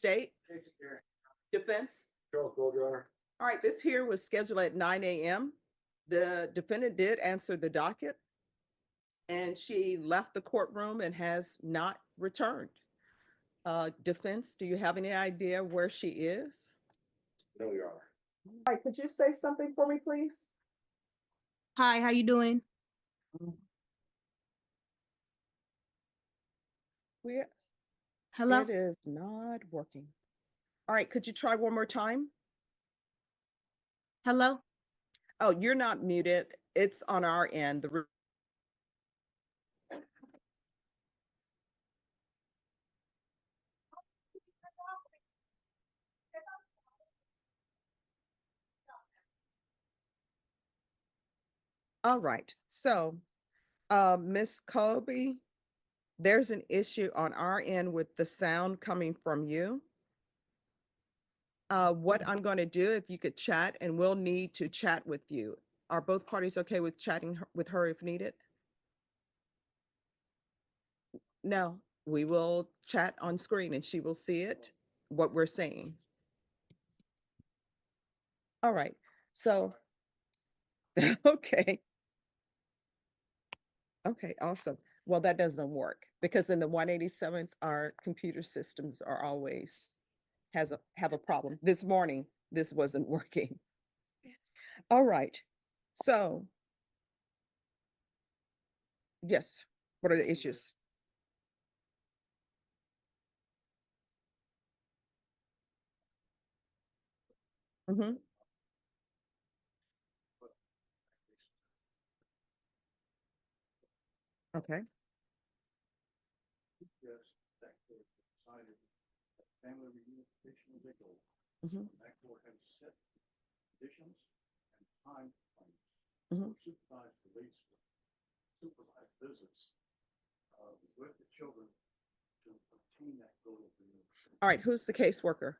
state? Defense? Charles Gold, Your Honor. All right, this here was scheduled at 9 a.m. The defendant did answer the docket, and she left the courtroom and has not returned. Defense, do you have any idea where she is? No, Your Honor. All right, could you say something for me, please? Hi, how you doing? Hello? It is not working. All right, could you try one more time? Hello? Oh, you're not muted. It's on our end. All right, so Miss Colby, there's an issue on our end with the sound coming from you. What I'm going to do, if you could chat, and we'll need to chat with you. Are both parties okay with chatting with her if needed? No, we will chat on screen and she will see it, what we're saying. All right, so, okay. Okay, awesome. Well, that doesn't work because in the 187th, our computer systems are always have a problem. This morning, this wasn't working. All right, so yes, what are the issues? Mm-hmm. Okay. Yes, that court decided that family reunification was a goal. Mm-hmm. That court had set conditions and time frames Mm-hmm. for supervised release, supervised visits with the children to obtain that goal of reunification. All right, who's the caseworker?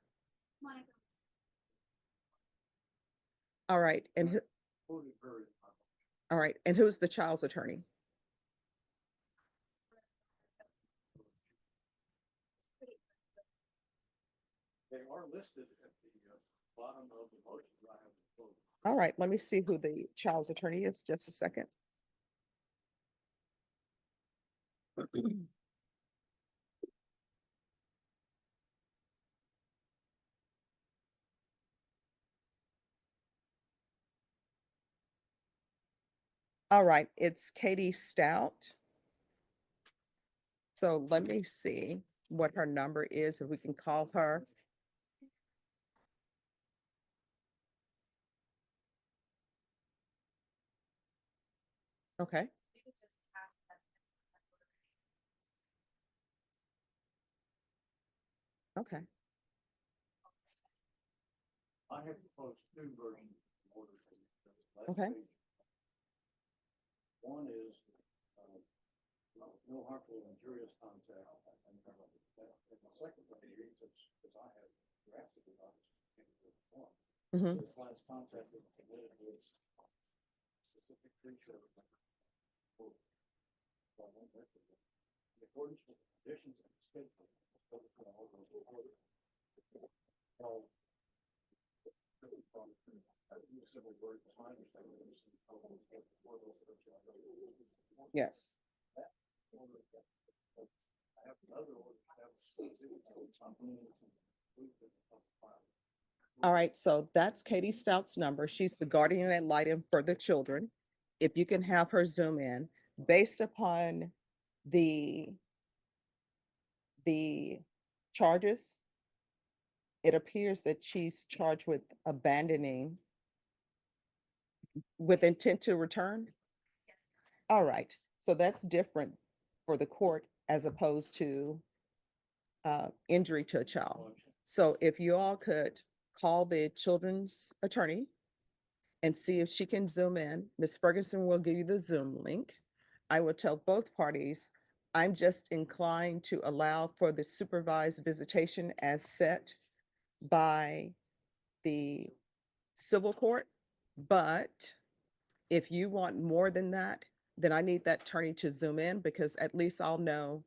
All right, and who, Totally very all right, and who's the child's attorney? They are listed at the bottom of the motion that I have proposed. All right, let me see who the child's attorney is, just a second. All right, it's Katie Stout. So let me see what her number is, if we can call her. Okay. Okay. I have proposed two versions in order to. Okay. One is no harmful or injurious contact. And the second one is, as I have drafted it, one. Mm-hmm. The class contact is committed with specific creature. In accordance with the conditions and schedule. Yes. All right, so that's Katie Stout's number. She's the guardian ad litem for the children. If you can have her zoom in, based upon the charges, it appears that she's charged with abandoning with intent to return. Yes. All right, so that's different for the court as opposed to injury to a child. So if you all could call the children's attorney and see if she can zoom in. Ms. Ferguson will give you the Zoom link. I will tell both parties, I'm just inclined to allow for the supervised visitation as set by the civil court. But if you want more than that, then I need that attorney to zoom in because at least I'll know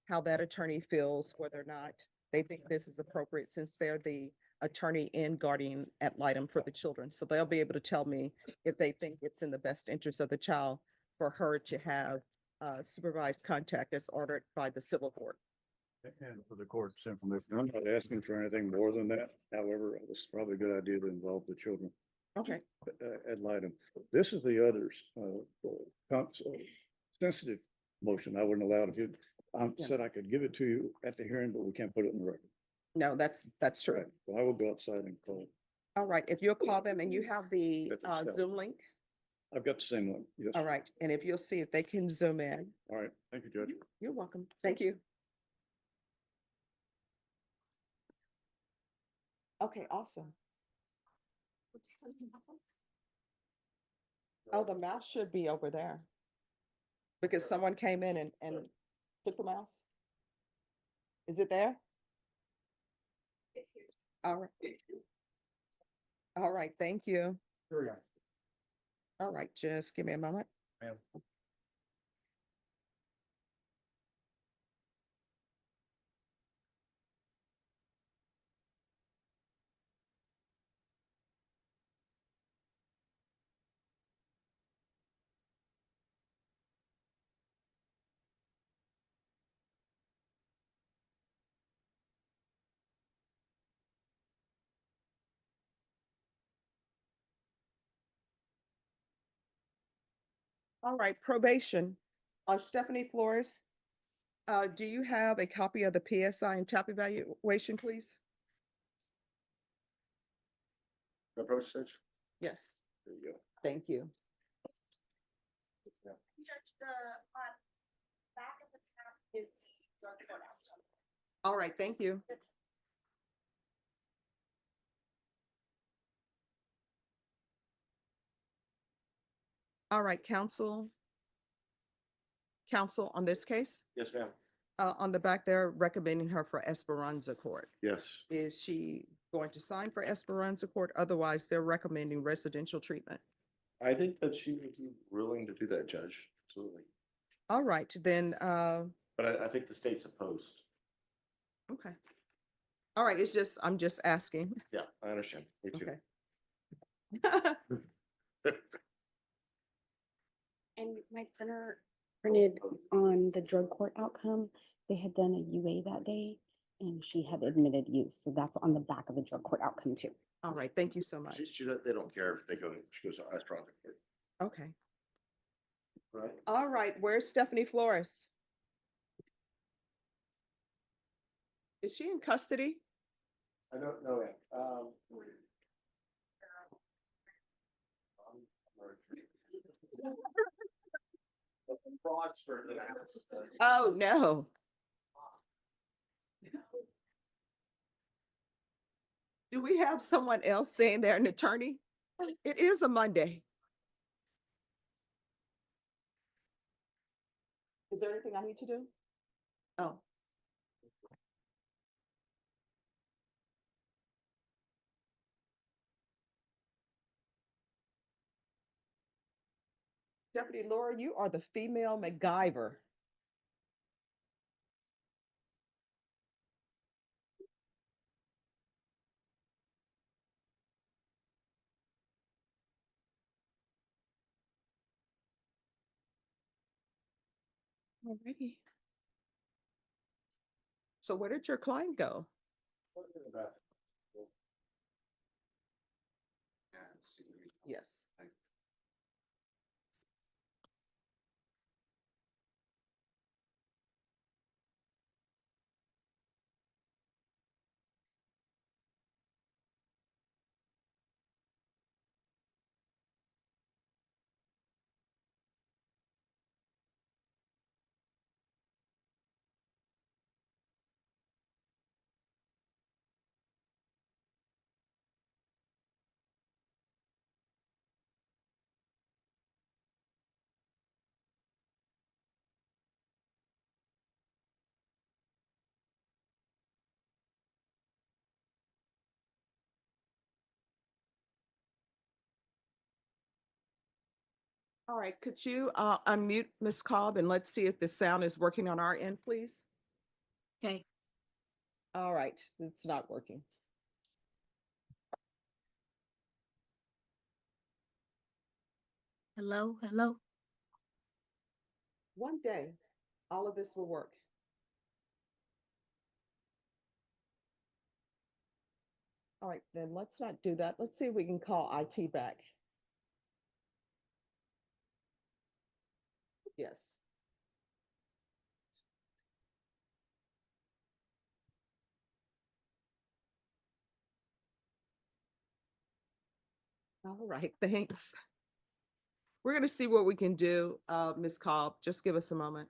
how that attorney feels, whether or not they think this is appropriate since they're the attorney and guardian ad litem for the children. So they'll be able to tell me if they think it's in the best interest of the child for her to have supervised contact as ordered by the civil court. And for the court's information, I'm not asking for anything more than that. However, it's probably a good idea to involve the children Okay. ad litem. This is the others, sensitive motion. I wouldn't allow it. If you, I Yeah. said I could give it to you at the hearing, but we can't put it in the record. No, that's true. Right. So I will go outside and call. All right, if you'll call them and you have the That's a step. Zoom link, I've got the same one. Yes. all right, and if you'll see if they can zoom in. All right. Thank you, Judge. You're welcome. Thank you. Okay, awesome. Oh, the mouse should be over there. Because someone came in and took the mouse. Is it there? All right. All right, thank you. All right, just give me a moment. Ma'am. All right, probation. Stephanie Flores, do you have a copy of the PSI and TAP evaluation, please? The approach stage? Yes, There you go. thank you. Judge, the back of the tab is the drug court outcome. All right, thank you. All right, counsel. Counsel on this case, Yes, ma'am. on the back there recommending her for Esperanza Court. Yes. Is she going to sign for Esperanza Court? Otherwise, they're recommending residential treatment. I think that she would be willing to do that, Judge. Absolutely. All right, then, But I think the state's opposed. okay. All right, it's just, I'm just asking. Yeah, I understand. Me too. Okay. And my printer printed on the drug court outcome. They had done a UA that day and she had admitted use. So that's on the back of the drug court outcome too. All right, thank you so much. They don't care if they go, she goes to Ice Project. Okay. Right. All right, where's Stephanie Flores? Is she in custody? I don't know it. Oh, no. Do we have someone else saying they're an attorney? It is a Monday. Is there anything I need to do? Oh. Deputy Laura, you are the female MacGyver. Alrighty. So where did your client go? Yes. All right, could you unmute Ms. Cobb and let's see if the sound is working on our end, please? Okay. All right, it's not working. Hello, hello. One day, all of this will work. All right, then let's not do that. Let's see if we can call IT back. Yes. All right, thanks. We're going to see what we can do, Ms. Cobb. Just give us a moment.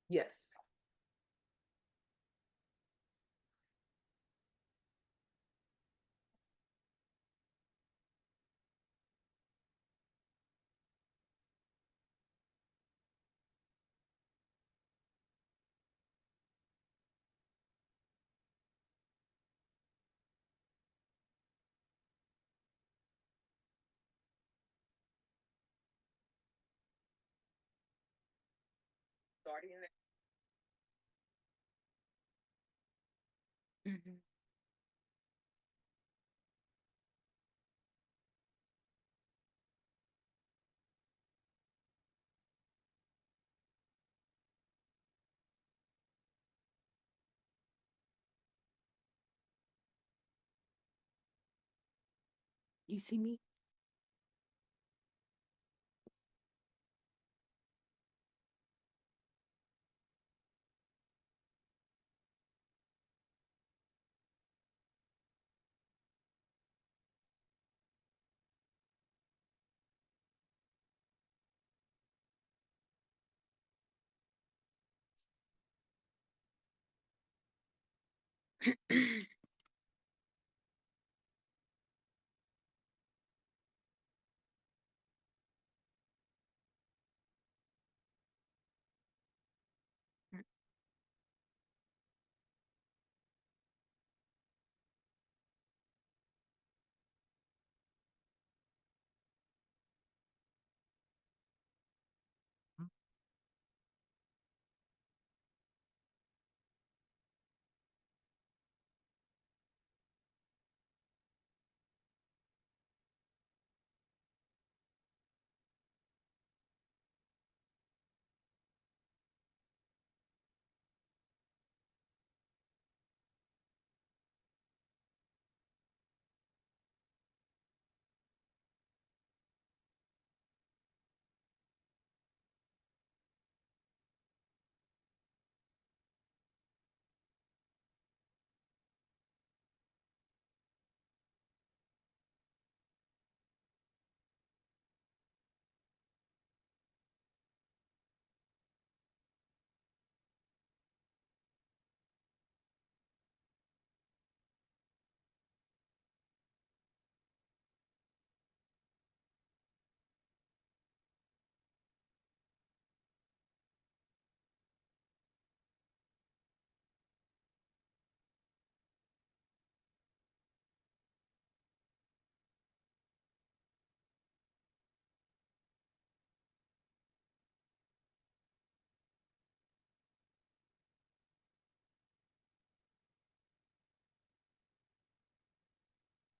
Yes. Starting Mhm. You see me?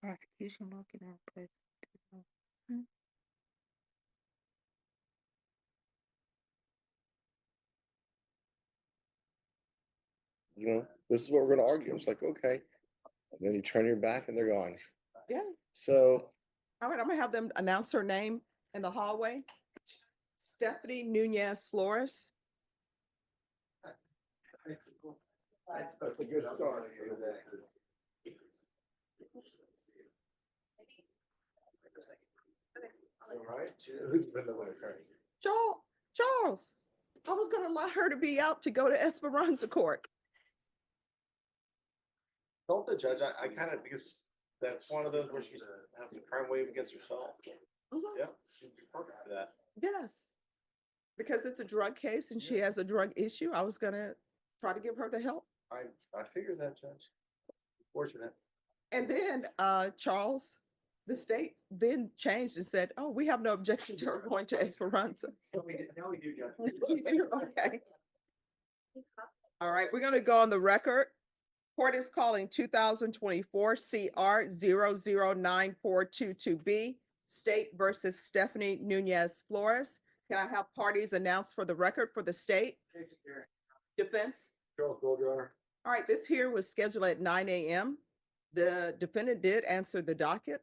Prosecution looking out, but You know, this is what we're gonna argue. It's like, okay. And then you turn your back and they're gone. Yeah. So All right, I'm gonna have them announce her name in the hallway. Stephanie Nunez Flores. that's a good start for the day. All right, who's been the attorney? Charles, I was gonna allow her to be out to go to Esperanza Court. Told the judge, I kind of, because that's one of those where she's has the crime wave against herself. Mhm. Yeah, she'd be perfect for that. Yes. Because it's a drug case and she has a drug issue, I was gonna try to give her the help. I figured that, Judge. Fortunate. And then, Charles, the state then changed and said, oh, we have no objection to her going to Esperanza. Now we do, Judge. Okay. All right, we're gonna go on the record. Court is calling 2024 CR 009422B, State versus Stephanie Nunez Flores. Can I have parties announced for the record for the state? Defense? Charles Gold, Your Honor. All right, this here was scheduled at 9 a.m. The defendant did answer the docket,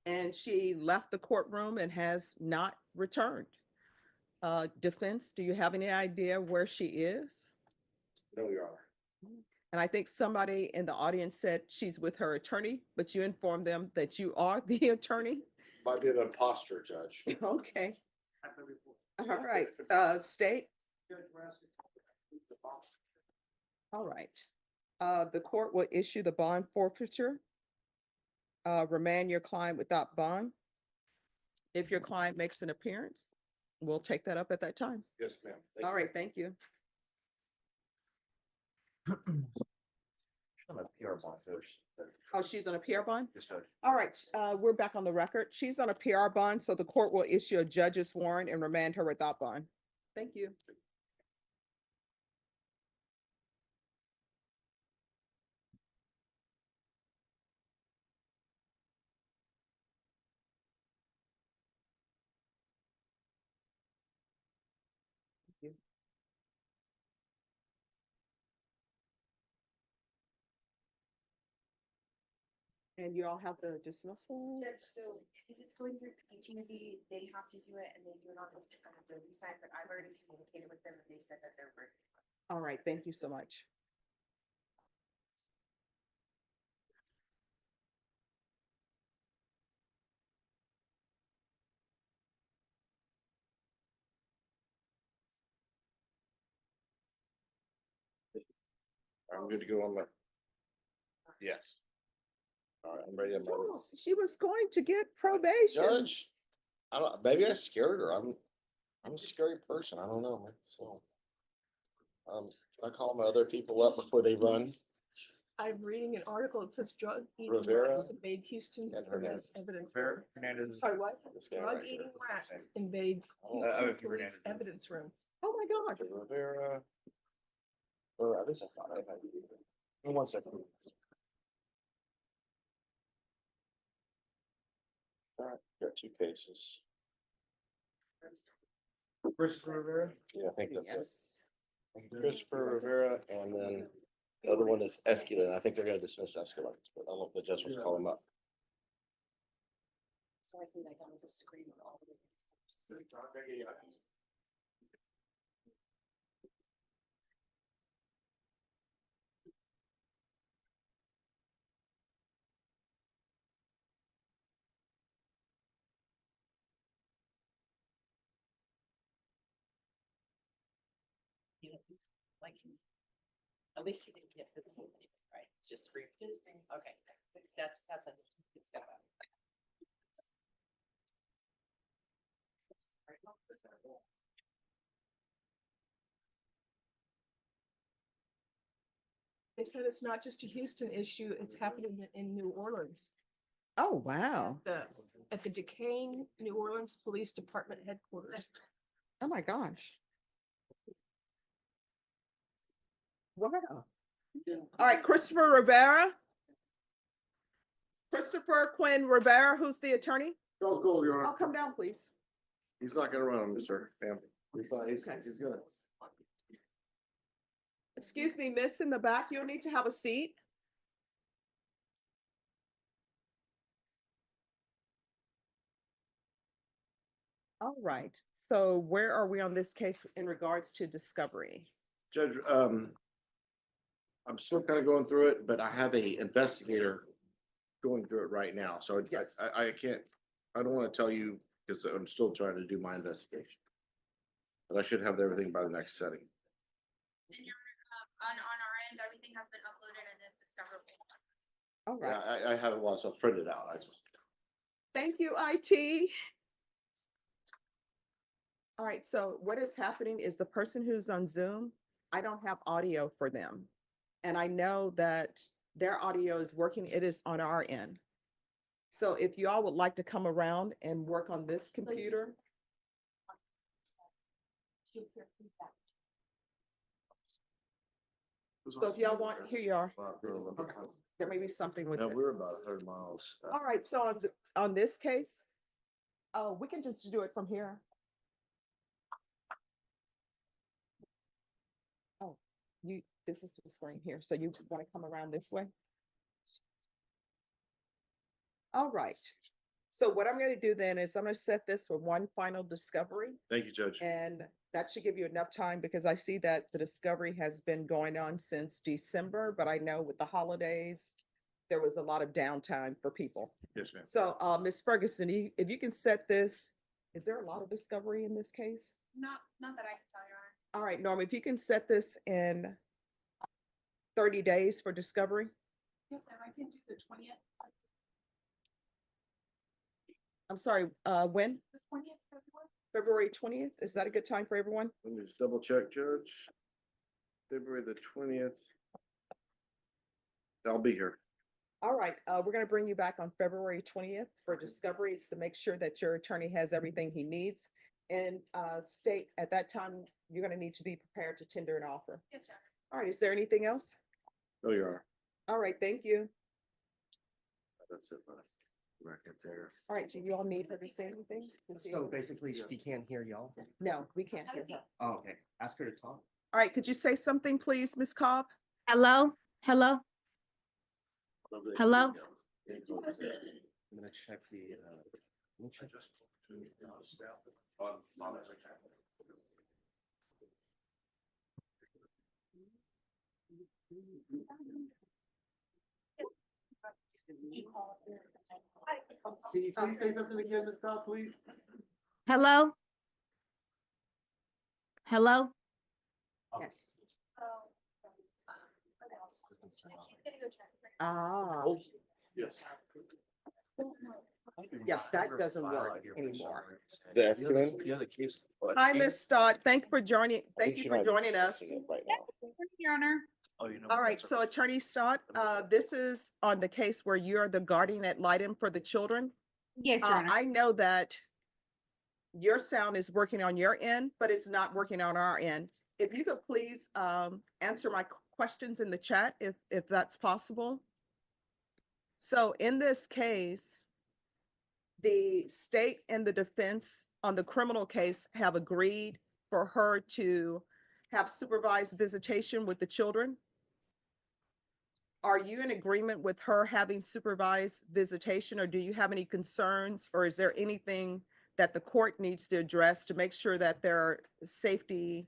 and she left the courtroom and has not returned. Defense, do you have any idea where she is? No, Your Honor. And I think somebody in the audience said she's with her attorney, but you informed them that you are the attorney? Might be an imposter, Judge. Okay, all right, state? All right. The court will issue the bond forfeiture. Remand your client without bond. If your client makes an appearance, we'll take that up at that time. Yes, ma'am. All right, thank you. On a PR bond first. Oh, she's on a PR bond? Just a- All right, we're back on the record. She's on a PR bond, so the court will issue a judge's warrant and remand her without bond. Thank you. And you all have the dismissal? So, because it's going through PTV, they have to do it and they do it on those different, the resign, but I've already communicated with them and they said that they're working. All right, thank you so much. I'm good to go on that. Yes. All right, I'm ready. I'm ready. Charles, she was going to get probation. Judge, I don't, maybe I scared her. I'm a scary person. I don't know, man. So. I call my other people up before they run. I'm reading an article, it says drug eating Rivera rats invade Houston and police Hernandez. evidence. Fair, room. Hernandez. Sorry, what? This guy Drug right here. eating rats invade Oh, I Houston would be police Hernandez. evidence room. Oh, my gosh. Rivera. Or I guess I thought I had. Give me 1 second. All right, got 2 cases. Christopher Rivera. Yeah, I think that's it. Yes. Christopher Rivera, and then the other one is Escalate. I think they're gonna dismiss Escalate, but I don't know if the judge will call him up. So I think that was a screen with all of it. Like, at least he didn't get the whole thing, right? Just scream. Okay, that's a good step up. They said it's not just a Houston issue, it's happening in New Orleans. Oh, wow. At the decaying New Orleans Police Department headquarters. Oh, my gosh. Wow. All right, Christopher Rivera. Christopher Quinn Rivera, who's the attorney? Charles Gold, Your I'll come down, please. He's not gonna run, sir, ma'am. Okay. He's gonna. Excuse me, miss in the back, you'll need to have a seat. All right, so where are we on this case in regards to discovery? Judge, I'm still kind of going through it, but I have a investigator going through it right now, so Yes. I can't, I don't want to tell you because I'm still trying to do my investigation. But I should have everything by the next setting. And your, on our end, everything has been uploaded and is discoverable. All Yeah, right. I have it once, I'll print it out. Thank you, IT. All right, so what is happening is the person who's on Zoom, I don't have audio for them. And I know that their audio is working, it is on our end. So if you all would like to come around and work on this computer. So if y'all want, here you are. There may be something with No, this. we're about 100 miles. All right, so on this case, we can just do it from here. Oh, this is the screen here, so you want to come around this way? All right, so what I'm gonna do then is I'm gonna set this for one final discovery. Thank you, Judge. And that should give you enough time because I see that the discovery has been going on since December, but I know with the holidays, there was a lot of downtime for people. Yes, ma'am. So, Ms. Ferguson, if you can set this, is there a lot of discovery in this case? Not that I can tell you. All right, Norma, if you can set this in 30 days for discovery? Yes, ma'am, I can do the 20th. I'm sorry, when? The 20th February. February 20th? Is that a good time for everyone? Let me just double check, Judge. February the 20th. I'll be here. All right, we're gonna bring you back on February 20th for discovery. It's to make sure that your attorney has everything he needs. And state at that time, you're gonna need to be prepared to tender an offer. Yes, sir. All right, is there anything else? Oh, you are. All right, thank you. That's it, bud. Right there. All right, do you all need her to say anything? So basically, she can't hear y'all? No, we can't hear her. Oh, okay. Ask her to talk. All right, could you say something, please, Ms. Cobb? Hello? Hello? Hello? I'm gonna check the, let me check. Can you please say something again, Ms. Cobb, please? Hello? Hello? Yes. Oh. Ah, Yes. yeah, that doesn't work anymore. The escalates? The other case. Hi, Ms. Stott. Thank you for joining us. Right now. Your Honor. Oh, you know. All right, so Attorney Stott, this is on the case where you're the guardian ad litem for the children. Yes, I know that your sound is working on your end, but it's not working on our end. If you could please answer my questions in the chat, if that's possible. So in this case, the state and the defense on the criminal case have agreed for her to have supervised visitation with the children. Are you in agreement with her having supervised visitation, or do you have any concerns, or is there anything that the court needs to address to make sure that there are safety?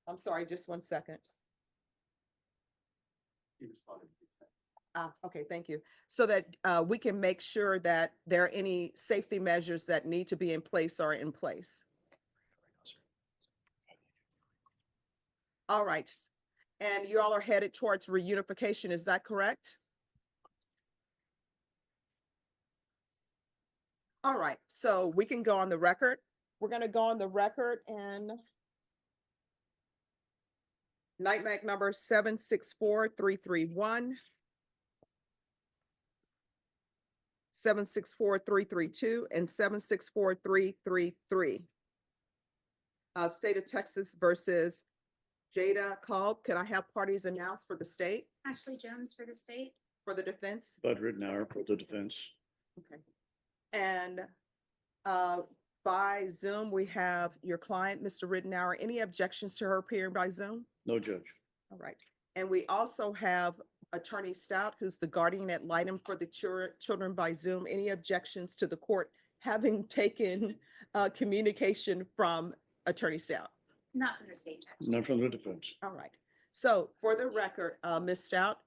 I'm sorry, just one second. Okay, thank you. So that we can make sure that there are any safety measures that need to be in place are in place. All right. And you all are headed towards reunification, is that correct? All right, so we can go on the record. We're gonna go on the record and NIMAC number 764-331. 764-332 and 764-333. State of Texas versus Jada Cobb. Could I have parties announced for the state, Ashley Jones for the state. for the defense? Bud Rittenhour for the defense. Okay. And by Zoom, we have your client, Mr. Rittenhour. Any objections to her appearing by Zoom? No judge. All right. And we also have Attorney Stout, who's the guardian ad litem for the children by Zoom. Any objections to the court having taken communication from Attorney Stout? Not from the state judge. None from the defense. All right. So for the record, Ms. Stout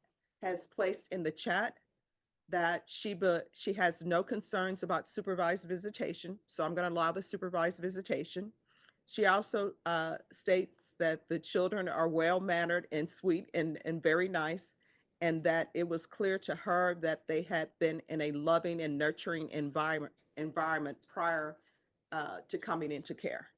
has placed in the chat that she has no concerns about supervised visitation, so I'm going to allow the supervised visitation. She also states that the children are well-mannered and sweet and very nice, and that it was clear to her that they had been in a loving and nurturing environment prior to coming into care.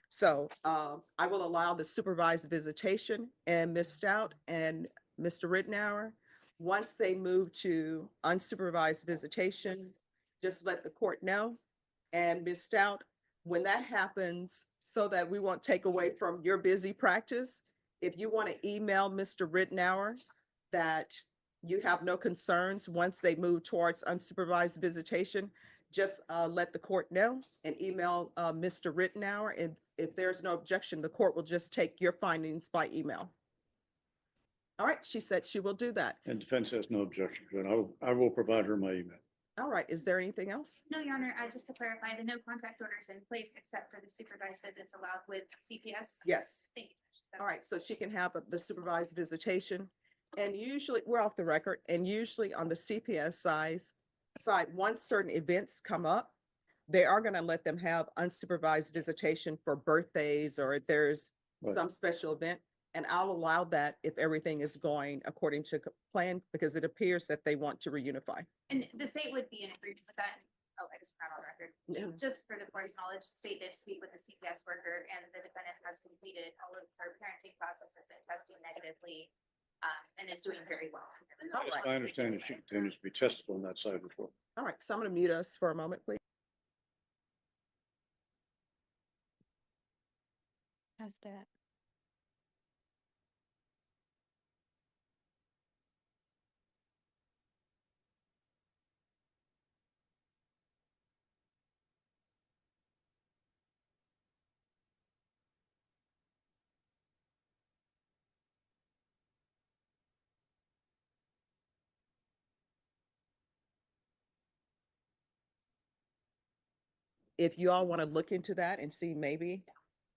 So I will allow the supervised visitation, and Ms. Stout and Mr. Rittenhour, once they move to unsupervised visitation, just let the court know. And Ms. Stout, when that happens, so that we won't take away from your busy practice, if you want to email Mr. Rittenhour that you have no concerns once they move towards unsupervised visitation, just let the court know and email Mr. Rittenhour. And if there's no objection, the court will just take your findings by email. All right, she said she will do that. And defense has no objection to it. I will provide her my email. All right, is there anything else? No, Your Honor, just to clarify, the no contact order is in place except for the supervised visits allowed with CPS. Yes. Thank you. All right, so she can have the supervised visitation. And usually, we're off the record, and usually on the CPS side, once certain events come up, they are going to let them have unsupervised visitation for birthdays or if there's Right. some special event. And I'll allow that if everything is going according to plan, because it appears that they want to reunify. And the state would be in agreement with that. Oh, I just forgot on record. Yeah. Just for the court's knowledge, the state did speak with the CPS worker and the defendant has completed all of her parenting process, has been testing negatively, and is doing very well. All right. I understand that she continues to be tested on that side as well. All right, so I'm going to mute us for a moment, please. How's that? If you all want to look into that and see maybe,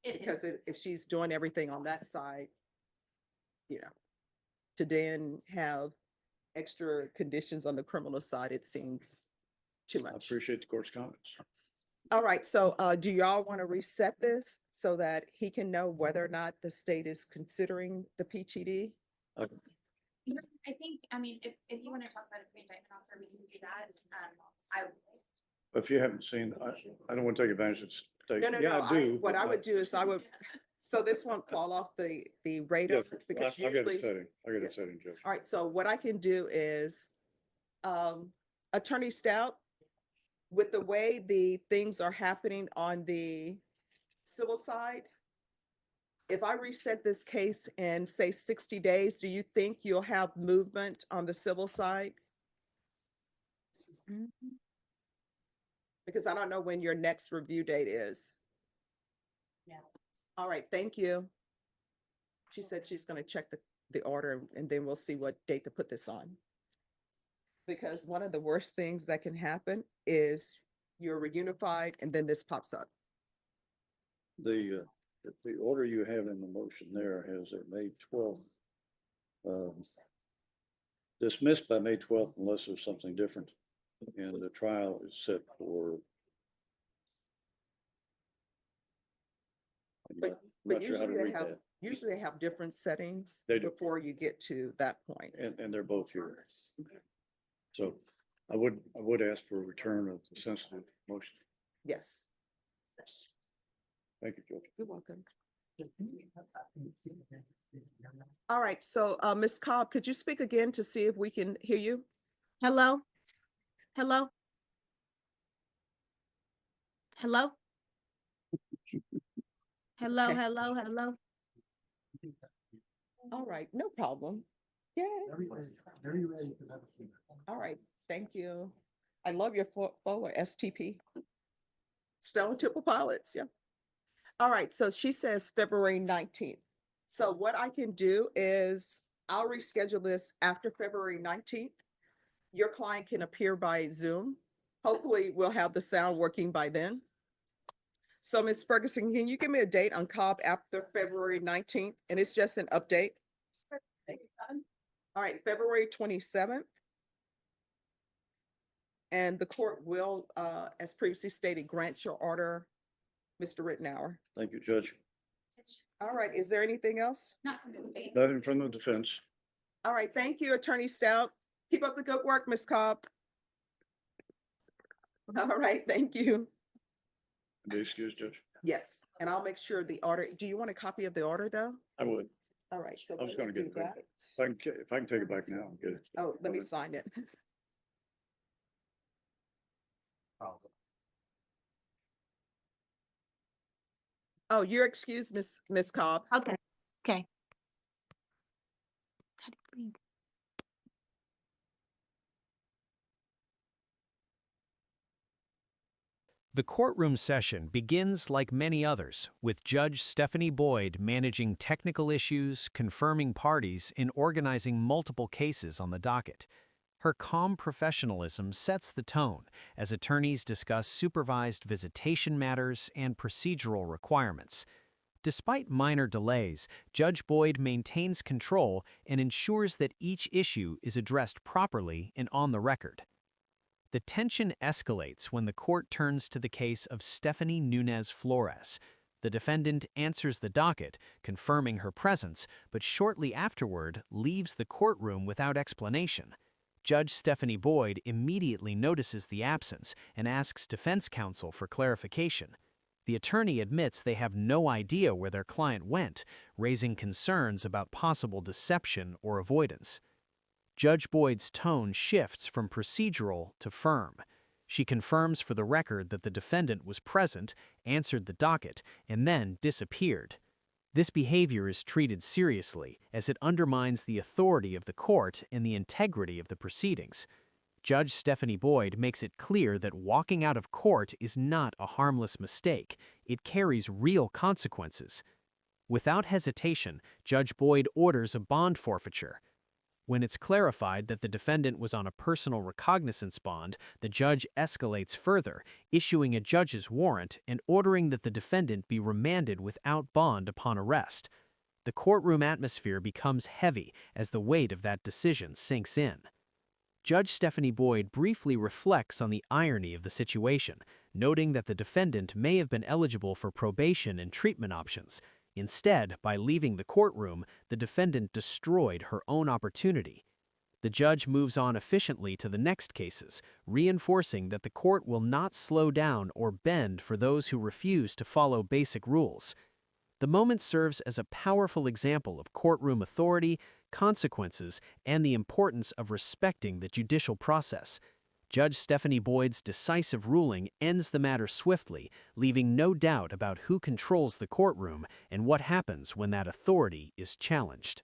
It is. because if she's doing everything on that side, to then have extra conditions on the criminal side, it seems too I much. appreciate the court's comments. All right, so do y'all want to reset this so that he can know whether or not the state is considering the PTD? I think, I mean, if you want to talk about a pre-indictment officer, we can do that. If you haven't seen, I don't want to take advantage of this. No, Yeah, I do. what I but would do is so this won't fall off the radar Yes, because I got usually. it setting. I got it setting, Judge. All right, so what I can do is, Attorney Stout, with the way the things are happening on the civil side, if I reset this case in, say, 60 days, do you think you'll have movement on the civil side? Because I don't know when your next review date is. Yeah. All right, thank you. She said she's going to check the order and then we'll see what date to put this on. Because one of the worst things that can happen is you're reunified and then this pops up. The order you have in the motion there has a May 12th. Dismissed by May 12th unless there's something different. And the trial is set for. I'm But not sure how to read that. usually they have different settings They do. before you get to that point. And they're both here. So I would ask for a return of the sensitive motion. Yes, Thank you, Judge. you're welcome. All right, so Ms. Cobb, could you speak again to see if we can hear you? Hello? Hello? Hello? Hello, Okay. hello. All right, no problem. Yeah. All right, thank you. I love your forward STP. Stone Temple Pilots, yeah. All right, so she says February 19th. So what I can do is I'll reschedule this after February 19th. Your client can appear by Zoom. Hopefully we'll have the sound working by then. So Ms. Ferguson, can you give me a date on Cobb after February 19th? And it's just an update. All right, February 27th. And the court will, as previously stated, grant your order, Mr. Rittenhour. Thank you, Judge. All right, is there anything else? Not from the state. Nothing from the defense. All right, thank you, Attorney Stout. Keep up the good work, Ms. Cobb. All right, thank you. Be excused, Judge. Yes, and I'll make sure the order, do you want a copy of the order, though? I would. All right, so. I was let me gonna get do it back. that. If I can take it back now, I'll get it. Oh, let me sign it. Oh, you're excused, Miss Cobb. Okay, okay. How do you leave? The courtroom session begins like many others, with Judge Stephanie Boyd managing technical issues, confirming parties, and organizing multiple cases on the docket. Her calm professionalism sets the tone as attorneys discuss supervised visitation matters and procedural requirements. Despite minor delays, Judge Boyd maintains control and ensures that each issue is addressed properly and on the record. The tension escalates when the court turns to the case of Stephanie Nunez Flores. The defendant answers the docket, confirming her presence, but shortly afterward leaves the courtroom without explanation. Judge Stephanie Boyd immediately notices the absence and asks defense counsel for clarification. The attorney admits they have no idea where their client went, raising concerns about possible deception or avoidance. Judge Boyd's tone shifts from procedural to firm. She confirms for the record that the defendant was present, answered the docket, and then disappeared. This behavior is treated seriously, as it undermines the authority of the court and the integrity of the proceedings. Judge Stephanie Boyd makes it clear that walking out of court is not a harmless mistake. It carries real consequences. Without hesitation, Judge Boyd orders a bond forfeiture. When it's clarified that the defendant was on a personal recognizance bond, the judge escalates further, issuing a judge's warrant and ordering that the defendant be remanded without bond upon arrest. The courtroom atmosphere becomes heavy as the weight of that decision sinks in. Judge Stephanie Boyd briefly reflects on the irony of the situation, noting that the defendant may have been eligible for probation and treatment options. Instead, by leaving the courtroom, the defendant destroyed her own opportunity. The judge moves on efficiently to the next cases, reinforcing that the court will not slow down or bend for those who refuse to follow basic rules. The moment serves as a powerful example of courtroom authority, consequences, and the importance of respecting the judicial process. Judge Stephanie Boyd's decisive ruling ends the matter swiftly, leaving no doubt about who controls the courtroom and what happens when that authority is challenged.